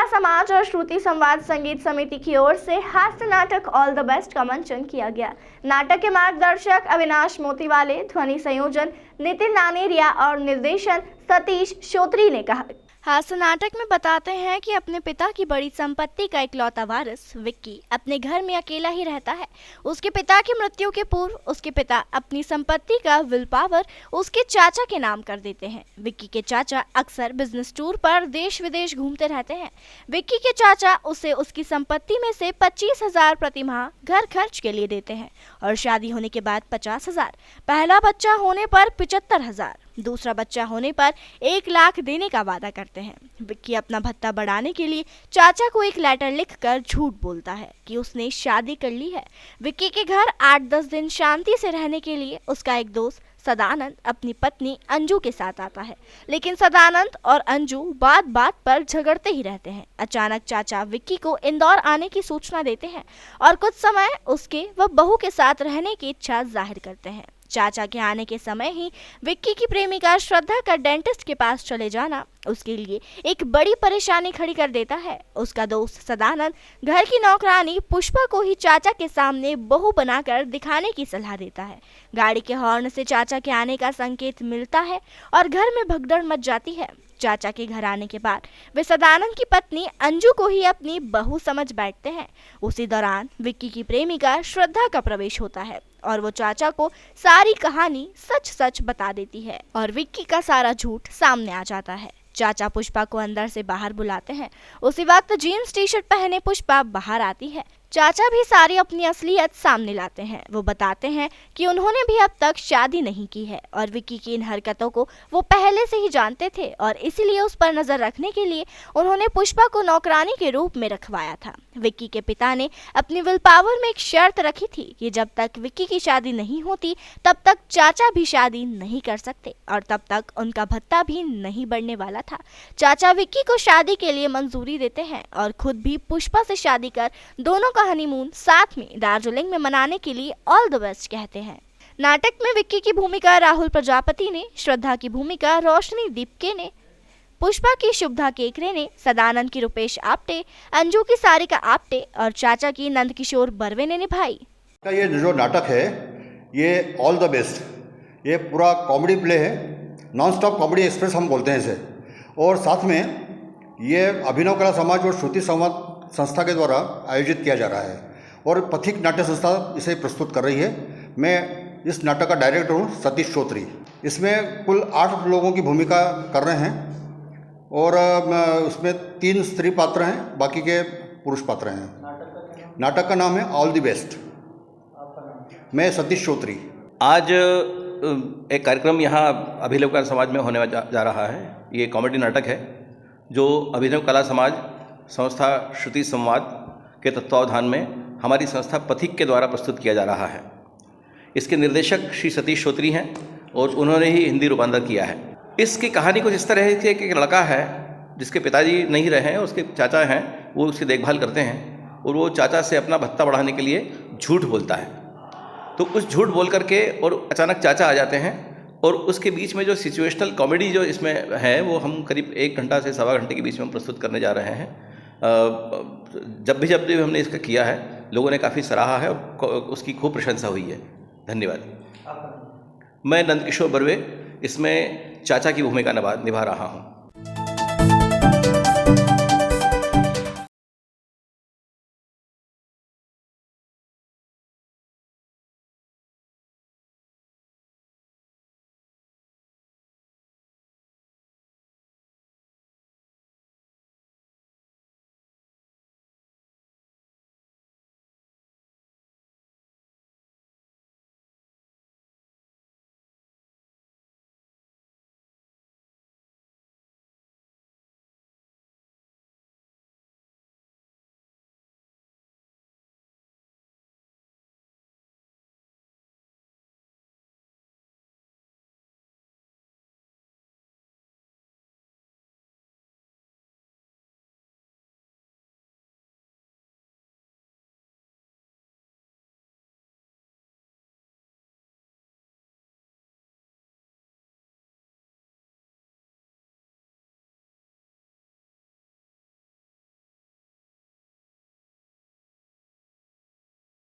कला समाज और श्रुति संवाद संगीत समिति की ओर से हास्य नाटक ऑल द बेस्ट का मंचन किया गया। नाटक के मार्गदर्शक अविनाश मोतीवाले, ध्वनि संयोजन नितिन नानेरिया और निर्देशन सतीश श्रोत्री ने कहा। हास्य नाटक में बताते हैं कि अपने पिता की बड़ी संपत्ति का इकलौता वारिस विक्की अपने घर में अकेला ही रहता है। उसके पिता की मृत्यु के पूर्व उसके पिता अपनी संपत्ति का विल पावर उसके चाचा के नाम कर देते हैं। विक्की के चाचा अक्सर बिजनेस टूर पर देश विदेश घूमते रहते हैं। विक्की के चाचा उसे उसकी संपत्ति में से 25,000 प्रति माह घर खर्च के लिए देते हैं और शादी होने के बाद 50,000, पहला बच्चा होने पर 75,000, दूसरा बच्चा होने पर 1 लाख देने का वादा करते हैं। विक्की अपना भत्ता बढ़ाने के लिए चाचा को एक लेटर लिखकर झूठ बोलता है कि उसने शादी कर ली है। विक्की के घर 8-10 दिन शांति से रहने के लिए उसका एक दोस्त सदानंद अपनी पत्नी अंजू के साथ आता है, लेकिन सदानंद और अंजू बात बात पर झगड़ते ही रहते हैं। अचानक चाचा विक्की को इंदौर आने की सूचना देते हैं और कुछ समय उसके व बहू के साथ रहने की इच्छा जाहिर करते हैं। चाचा के आने के समय ही विक्की की प्रेमिका श्रद्धा का डेंटिस्ट के पास चले जाना उसके लिए एक बड़ी परेशानी खड़ी कर देता है। उसका दोस्त सदानंद घर की नौकरानी पुष्पा को ही चाचा के सामने बहू बनाकर दिखाने की सलाह देता है। गाड़ी के हॉर्न से चाचा के आने का संकेत मिलता है और घर में भगदड़ मच जाती है। चाचा के घर आने के बाद वे सदानंद की पत्नी अंजू को ही अपनी बहू समझ बैठते हैं। उसी दौरान विक्की की प्रेमिका श्रद्धा का प्रवेश होता है और वो चाचा को सारी कहानी सच सच बता देती है और विक्की का सारा झूठ सामने आ जाता है। चाचा पुष्पा को अंदर से बाहर बुलाते हैं। उसी वक्त जीन्स टी शर्ट पहने पुष्पा बाहर आती है। चाचा भी सारी अपनी असलियत सामने लाते हैं। वो बताते हैं कि उन्होंने भी अब तक शादी नहीं की है और विक्की की इन हरकतों को वो पहले से ही जानते थे और इसीलिए उस पर नजर रखने के लिए उन्होंने पुष्पा को नौकरानी के रूप में रखवाया था। विक्की के पिता ने अपनी विल पावर में एक शर्त रखी थी कि जब तक विक्की की शादी नहीं होती तब तक चाचा भी शादी नहीं कर सकते और तब तक उनका भत्ता भी नहीं बढ़ने वाला था। चाचा विक्की को शादी के लिए मंजूरी देते हैं और खुद भी पुष्पा से शादी कर दोनों का हनीमून साथ में दार्जिलिंग में मनाने के लिए ऑल द बेस्ट कहते हैं। नाटक में विक्की की भूमिका राहुल प्रजापति ने, श्रद्धा की भूमिका रोशनी दीपके ने, पुष्पा की शुभदा केकरे ने, सदानंद की रुपेश आप्टे, अंजू की सारिका आप्टे और चाचा की नंदकिशोर बर्वे ने निभाई। ये जो नाटक है ये ऑल द बेस्ट, ये पूरा कॉमेडी प्ले है, नॉन स्टॉप कॉमेडी एक्सप्रेस हम बोलते हैं इसे। और साथ में ये अभिनव कला समाज और श्रुति संवाद संस्था के द्वारा आयोजित किया जा रहा है और पथिक नाट्य संस्था इसे प्रस्तुत कर रही है। मैं इस नाटक का डायरेक्टर हूँ सतीश श्रोत्री। इसमें कुल 8 लोगों की भूमिका कर रहे हैं और उसमें 3 स्त्री पात्र हैं, बाकी के पुरुष पात्र हैं। नाटक का नाम है ऑल द बेस्ट। मैं सतीश श्रोत्री। आज एक कार्यक्रम यहाँ अभिनव कला समाज में होने जा रहा है। ये कॉमेडी नाटक है जो अभिनव कला समाज संस्था श्रुति संवाद के तत्वावधान में हमारी संस्था पथिक के द्वारा प्रस्तुत किया जा रहा है। इसके निर्देशक श्री सतीश श्रोत्री हैं और उन्होंने ही हिंदी रूपांतर किया है। इसकी कहानी कुछ इस तरह है कि एक लड़का है जिसके पिताजी नहीं रहे हैं, उसके चाचा हैं, वो उसकी देखभाल करते हैं और वो चाचा से अपना भत्ता बढ़ाने के लिए झूठ बोलता है। तो उस झूठ बोल करके और अचानक चाचा आ जाते हैं और उसके बीच में जो सिचुएशनल कॉमेडी जो इसमें है वो हम करीब 1 घंटा से सवा घंटे के बीच में हम प्रस्तुत करने जा रहे हैं। जब भी हमने इसका किया है लोगों ने काफ़ी सराहा है और उसकी खूब प्रशंसा हुई है। धन्यवाद। मैं नंदकिशोर बर्वे इसमें चाचा की भूमिका निभा रहा हूँ।